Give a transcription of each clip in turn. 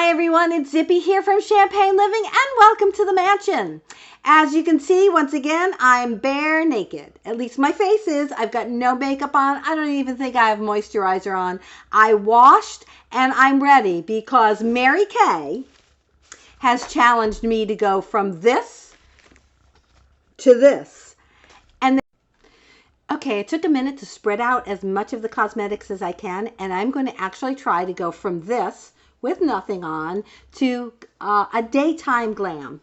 Hi everyone, it's Zippy here from Champagne Living and welcome to the mansion. As you can see, once again, I'm bare naked. At least my face is. I've got no makeup on. I don't even think I have moisturizer on. I washed and I'm ready because Mary Kay has challenged me to go from this to this. And okay, it took a minute to spread out as much of the cosmetics as I can, and I'm going to actually try to go from this with nothing on to a daytime glam.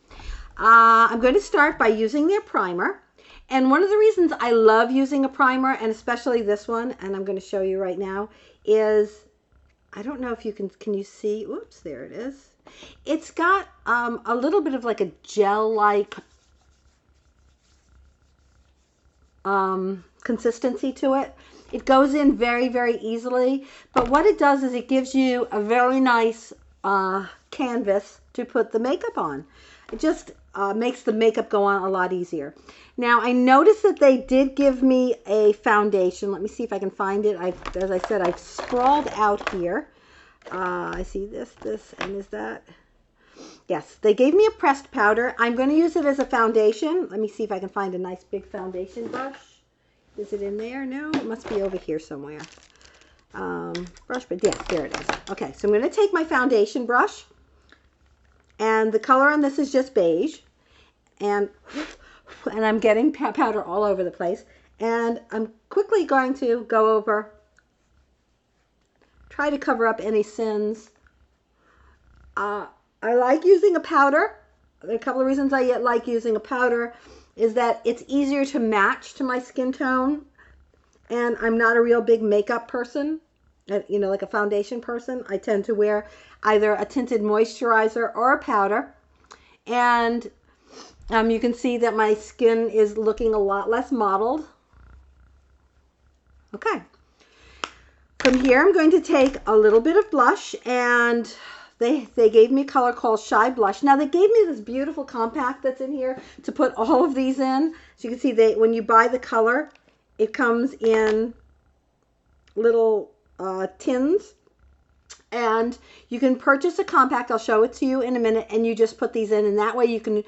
I'm going to start by using their primer. And one of the reasons I love using a primer, and especially this one, and I'm going to show you right now, is, I don't know if you can you see, oops, there it is. It's got a little bit of like a gel-like consistency to it. It goes in very, very easily, but what it does is it gives you a very nice canvas to put the makeup on. It just makes the makeup go on a lot easier. Now, I noticed that they did give me a foundation. Let me see if I can find it. As I said, I've sprawled out here. I see this, and is that? Yes, they gave me a pressed powder. I'm going to use it as a foundation. Let me see if I can find a nice big foundation brush. Is it in there? No, it must be over here somewhere. Brush, but yes, there it is. Okay, so I'm going to take my foundation brush, and the color on this is just beige, and I'm getting powder all over the place, and I'm quickly going to go over, try to cover up any sins. I like using a powder. There are a couple of reasons I like using a powder is that it's easier to match to my skin tone, and I'm not a real big makeup person, you know, like a foundation person. I tend to wear either a tinted moisturizer or a powder, and you can see that my skin is looking a lot less mottled. Okay, from here I'm going to take a little bit of blush, and they gave me a color called Shy Blush. Now, they gave me this beautiful compact that's in here to put all of these in. So you can see when you buy the color, it comes in little tins. And you can purchase a compact. I'll show it to you in a minute. And you just put these in. And that way you can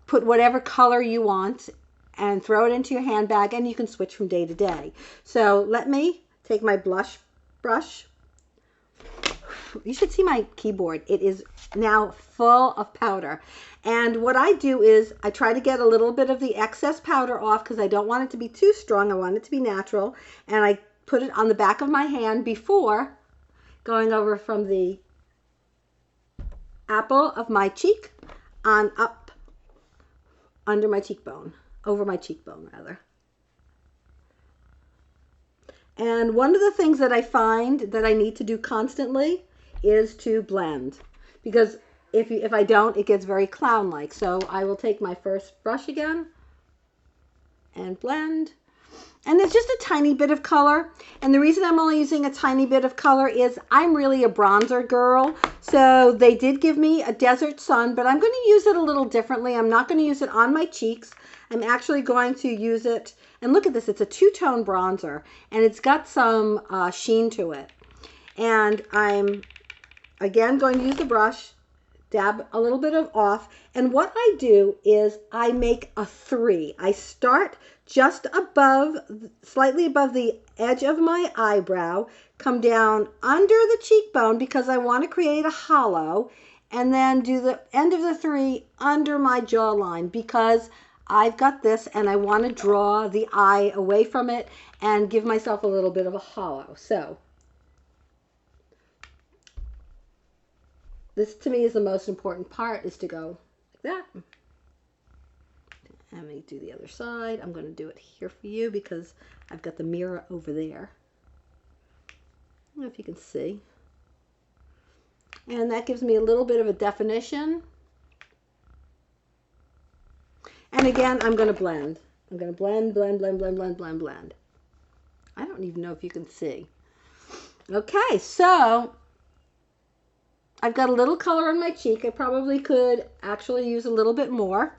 put whatever color you want and throw it into your handbag. And you can switch from day to day. So let me take my blush brush. You should see my keyboard. It is now full of powder. And what I do is I try to get a little bit of the excess powder off because I don't want it to be too strong. I want it to be natural. And I put it on the back of my hand before going over from the apple of my cheek on up under my cheekbone, over my cheekbone rather. And one of the things that I find that I need to do constantly is to blend, because if I don't, it gets very clown-like. So I will take my first brush again and blend. And it's just a tiny bit of color. And the reason I'm only using a tiny bit of color is I'm really a bronzer girl. So they did give me a Desert Sun, but I'm going to use it a little differently. I'm not going to use it on my cheeks. I'm actually going to use it, and look at this, it's a two-tone bronzer, and it's got some sheen to it. And I'm again going to use the brush, dab a little bit of off, and what I do is I make a 3. I start just above, slightly above the edge of my eyebrow, come down under the cheekbone because I want to create a hollow, and then do the end of the 3 under my jawline because I've got this and I want to draw the eye away from it and give myself a little bit of a hollow. So this to me is the most important part, is to go like that. I'm going to do the other side. I'm going to do it here for you because I've got the mirror over there. I don't know if you can see. And that gives me a little bit of a definition. And again, I'm going to blend. I'm going to blend, blend, blend, blend, blend, blend, blend. I don't even know if you can see. Okay, so I've got a little color on my cheek. I probably could actually use a little bit more.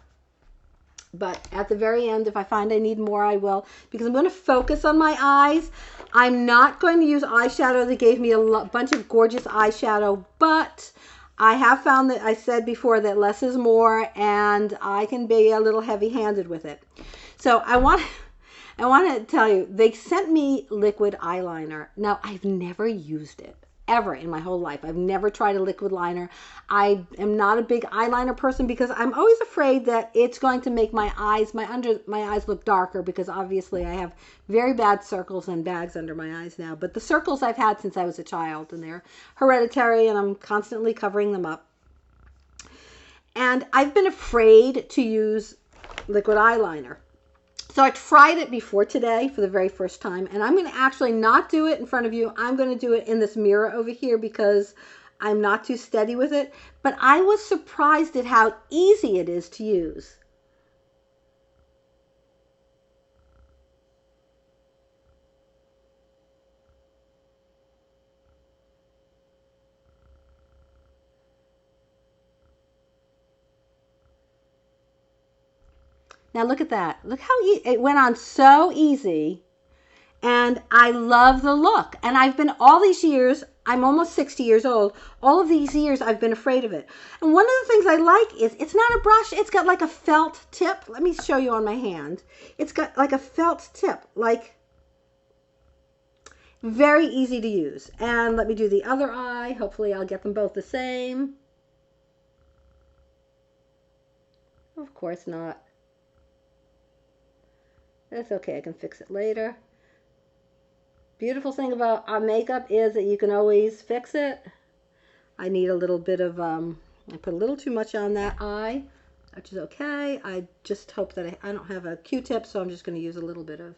But at the very end, if I find I need more, I will. Because I'm going to focus on my eyes. I'm not going to use eyeshadow. They gave me a bunch of gorgeous eyeshadow. But I have found that I said before that less is more, and I can be a little heavy-handed with it. So I want to tell you, they sent me liquid eyeliner. Now, I've never used it ever in my whole life. I've never tried a liquid liner. I am not a big eyeliner person because I'm always afraid that it's going to make my eyes, under my eyes look darker, because obviously I have very bad circles and bags under my eyes now. But the circles I've had since I was a child, and they're hereditary, and I'm constantly covering them up. And I've been afraid to use liquid eyeliner. So I tried it before today for the very first time, and I'm going to actually not do it in front of you. I'm going to do it in this mirror over here because I'm not too steady with it. But I was surprised at how easy it is to use. Now look at that. Look how it went on so easy. And I love the look. And I've been all these years, I'm almost 60 years old. All of these years I've been afraid of it. And one of the things I like is it's not a brush. It's got like a felt tip. Let me show you on my hand. It's got like a felt tip, like very easy to use. And let me do the other eye. Hopefully I'll get them both the same. Of course not. That's okay, I can fix it later. Beautiful thing about our makeup is that you can always fix it. I need a little bit of, I put a little too much on that eye, which is okay. I just hope that I don't have a Q-tip, so I'm just going to use a little bit of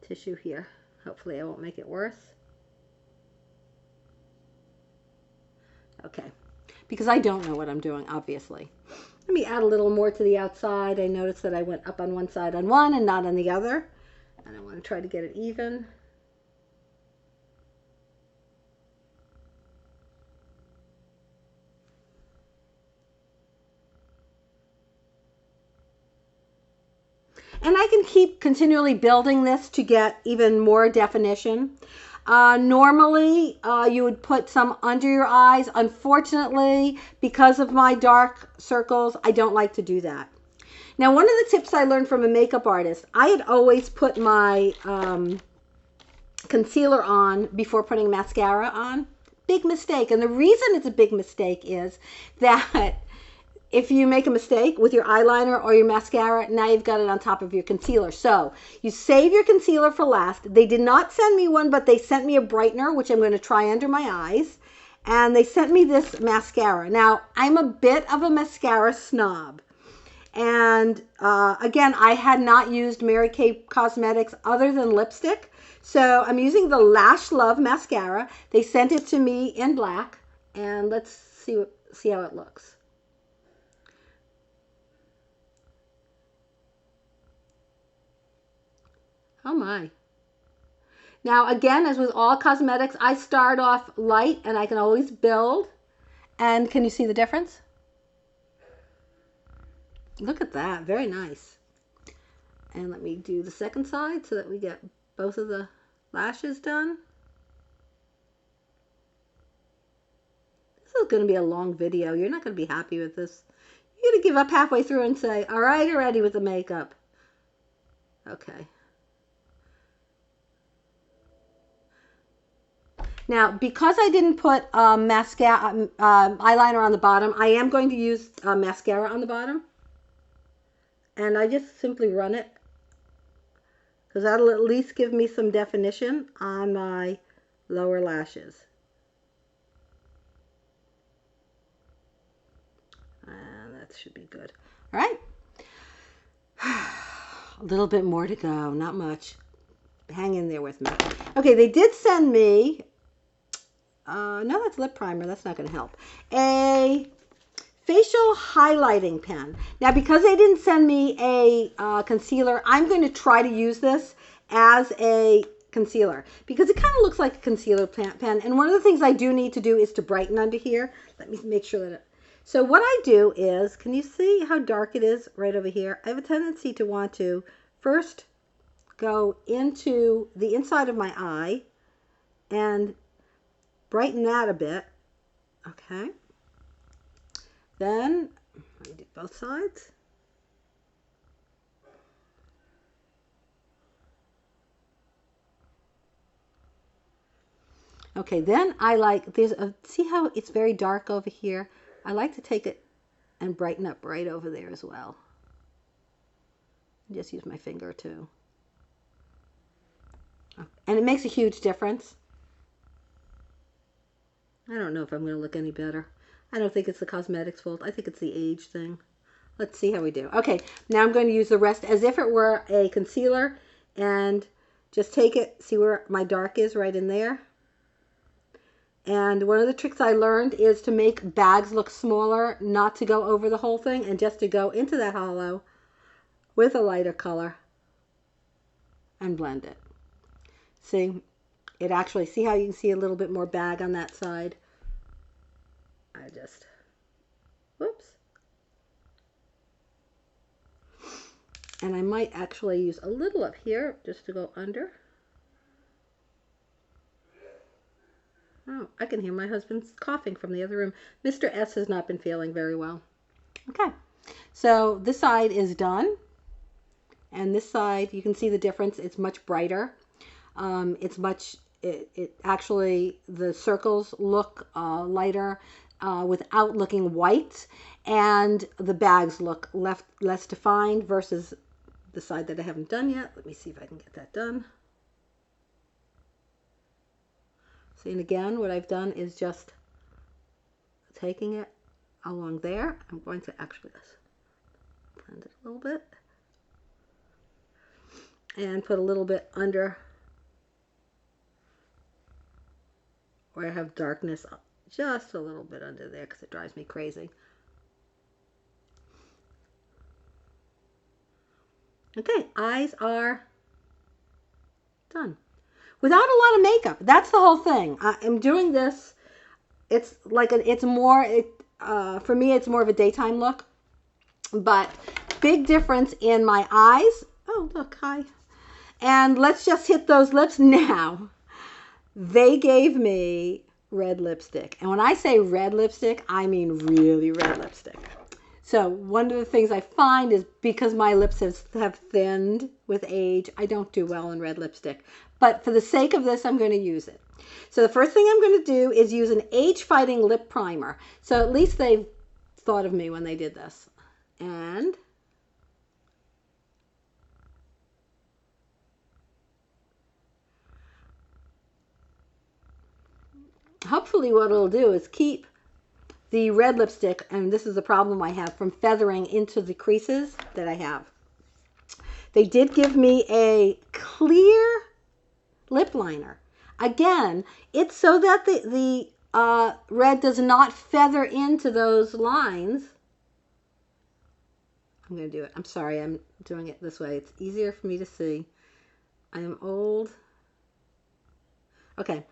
tissue here. Hopefully I won't make it worse. Okay, because I don't know what I'm doing, obviously. Let me add a little more to the outside. I noticed that I went up on one side on one and not on the other. And I want to try to get it even. And I can keep continually building this to get even more definition. Normally, you would put some under your eyes. Unfortunately, because of my dark circles, I don't like to do that. Now, one of the tips I learned from a makeup artist, I had always put my concealer on before putting mascara on. Big mistake. And the reason it's a big mistake is that if you make a mistake with your eyeliner or your mascara, now you've got it on top of your concealer. So you save your concealer for last. They did not send me one, but they sent me a brightener, which I'm going to try under my eyes. And they sent me this mascara. Now, I'm a bit of a mascara snob. And again, I had not used Mary Kay Cosmetics other than lipstick. So I'm using the Lash Love mascara. They sent it to me in black. And let's see how it looks. Oh my. Now again, as with all cosmetics, I start off light and I can always build. And can you see the difference? Look at that, very nice. And let me do the second side so that we get both of the lashes done. This is going to be a long video. You're not going to be happy with this. You're going to give up halfway through and say, all right, you're ready with the makeup. Okay. Now, because I didn't put mascara, eyeliner on the bottom, I am going to use mascara on the bottom. And I just simply run it, because that'll at least give me some definition on my lower lashes. And that should be good. All right. A little bit more to go, not much. Hang in there with me. Okay, they did send me... no, that's lip primer. That's not going to help. A facial highlighting pen. Now, because they didn't send me a concealer, I'm going to try to use this as a concealer because it kind of looks like a concealer pen. And one of the things I do need to do is to brighten under here. Let me make sure that it... So what I do is, can you see how dark it is right over here? I have a tendency to want to first go into the inside of my eye and brighten that a bit. Okay. Then I do both sides. Okay, then I like, see how it's very dark over here? I like to take it and brighten up right over there as well. Just use my finger too. And it makes a huge difference. I don't know if I'm going to look any better. I don't think it's the cosmetics fault. I think it's the age thing. Let's see how we do. Okay, now I'm going to use the rest as if it were a concealer and just take it, see where my dark is right in there. And one of the tricks I learned is to make bags look smaller, not to go over the whole thing, and just to go into that hollow with a lighter color and blend it. See, it actually, see how you can see a little bit more bag on that side? I just, whoops. And I might actually use a little up here just to go under. Oh, I can hear my husband's coughing from the other room. Mr. S has not been feeling very well. Okay, so this side is done. And this side, you can see the difference. It's much brighter. It actually, the circles look lighter without looking white. And the bags look less defined versus the side that I haven't done yet. Let me see if I can get that done. And again, what I've done is just taking it along there. I'm going to actually blend it a little bit and put a little bit under where I have darkness, just a little bit under there because it drives me crazy. Okay, eyes are done. Without a lot of makeup. That's the whole thing. I'm doing this. It's like for me, it's more of a daytime look. But big difference in my eyes. Oh, look, hi. And let's just hit those lips now. They gave me red lipstick. And when I say red lipstick, I mean really red lipstick. So one of the things I find is because my lips have thinned with age, I don't do well in red lipstick. But for the sake of this, I'm going to use it. So the first thing I'm going to do is use an age-fighting lip primer. So at least they thought of me when they did this. And hopefully what it'll do is keep the red lipstick, and this is a problem I have, from feathering into the creases that I have. They did give me a clear lip liner. Again, it's so that the red does not feather into those lines. I'm going to do it. I'm sorry, I'm doing it this way. It's easier for me to see. I am old. Okay.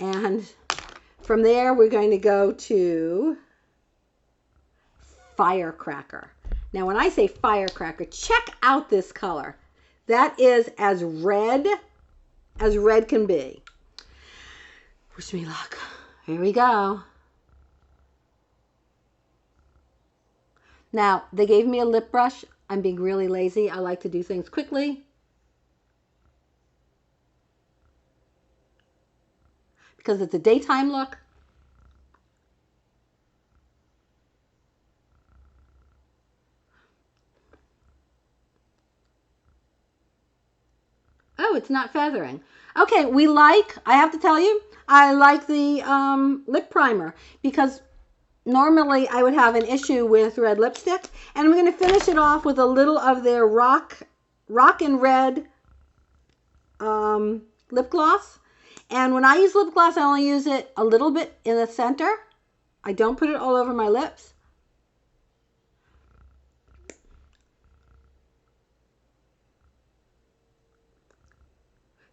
And from there, we're going to go to Firecracker. Now, when I say Firecracker, check out this color. That is as red can be. Wish me luck. Here we go. Now, they gave me a lip brush. I'm being really lazy. I like to do things quickly. Because it's a daytime look. Oh, it's not feathering. Okay, I have to tell you, I like the lip primer because normally I would have an issue with red lipstick. And I'm going to finish it off with a little of their Rock and Red lip gloss. And when I use lip gloss, I only use it a little bit in the center. I don't put it all over my lips.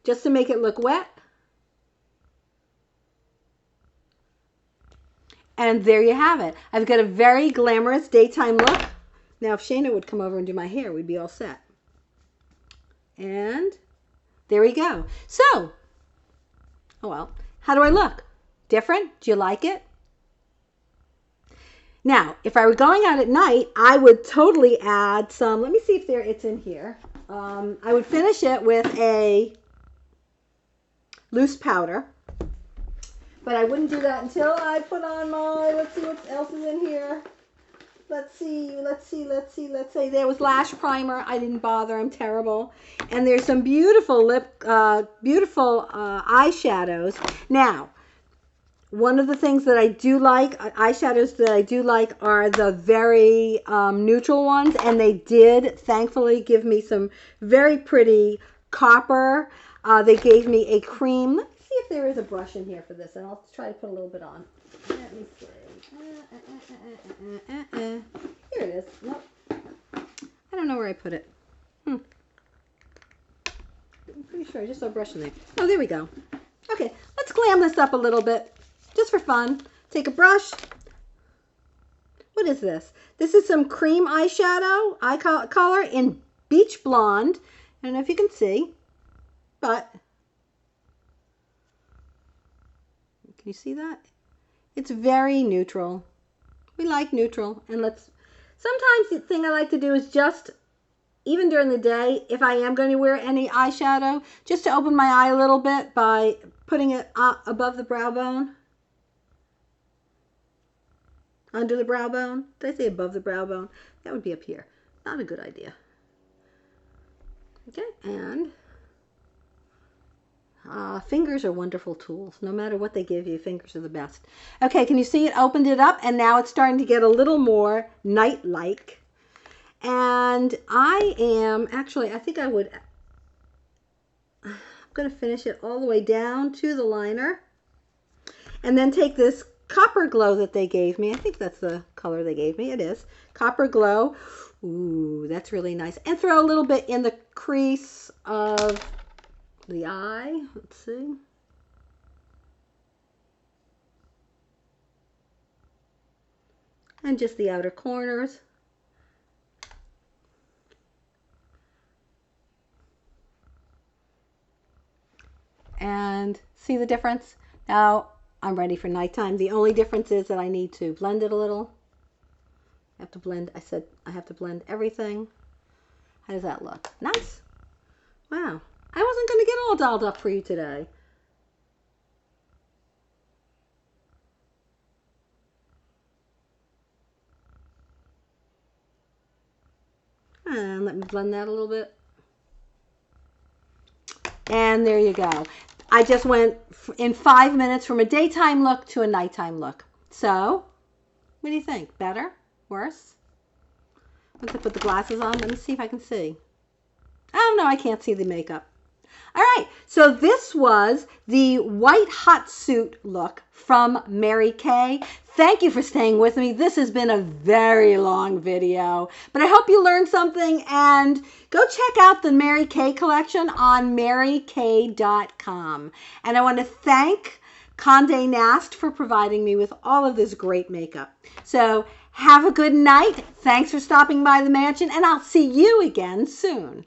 Just to make it look wet. And there you have it. I've got a very glamorous daytime look. Now, if Shayna would come over and do my hair, we'd be all set. And there we go. So, oh well, How do I look? Different? Do you like it? Now, if I were going out at night, I would totally add some, let me see if it's in here. I would finish it with a loose powder, but I wouldn't do that until I put on my, let's see what else is in here. Let's see. There was lash primer. I didn't bother. I'm terrible. And there's some beautiful eyeshadows. Now, one of the things that I do like, eyeshadows that I do like, are the very neutral ones. And they did, thankfully, give me some very pretty copper. They gave me a cream. Let me see if there is a brush in here for this. And I'll try to put a little bit on. Let me see. Here it is. Nope. I don't know where I put it. I'm pretty sure I just saw a brush in there. Oh, there we go. Okay, let's glam this up a little bit. Just for fun. Take a brush. What is this? This is some cream eyeshadow, eye color in Beach Blonde. I don't know if you can see, but can you see that? It's very neutral. We like neutral. And sometimes the thing I like to do is just, even during the day, if I am going to wear any eyeshadow, just to open my eye a little bit by putting it above the brow bone. Under the brow bone. Did I say above the brow bone? That would be up here. Not a good idea. Okay, and fingers are wonderful tools. No matter what they give you, fingers are the best. Okay, can you see it opened it up? And now it's starting to get a little more night-like. And I think I would, I'm going to finish it all the way down to the liner. And then take this Copper Glow that they gave me. I think that's the color they gave me. It is. Copper Glow. Ooh, that's really nice. And throw a little bit in the crease of the eye. Let's see. And just the outer corners. And see the difference? Now I'm ready for nighttime. The only difference is that I need to blend it a little. I have to blend, I said I have to blend everything. How does that look? Nice. Wow. I wasn't going to get all dolled up for you today. And let me blend that a little bit. And there you go. I just went in 5 minutes from a daytime look to a nighttime look. So, what do you think? Better? Worse? Once I put the glasses on, let me see if I can see. Oh, no, I can't see the makeup. All right, so this was the white hot suit look from Mary Kay. Thank you for staying with me. This has been a very long video, but I hope you learned something, and go check out the Mary Kay collection on marykay.com. And I want to thank Condé Nast for providing me with all of this great makeup. So have a good night. Thanks for stopping by the mansion, and I'll see you again soon.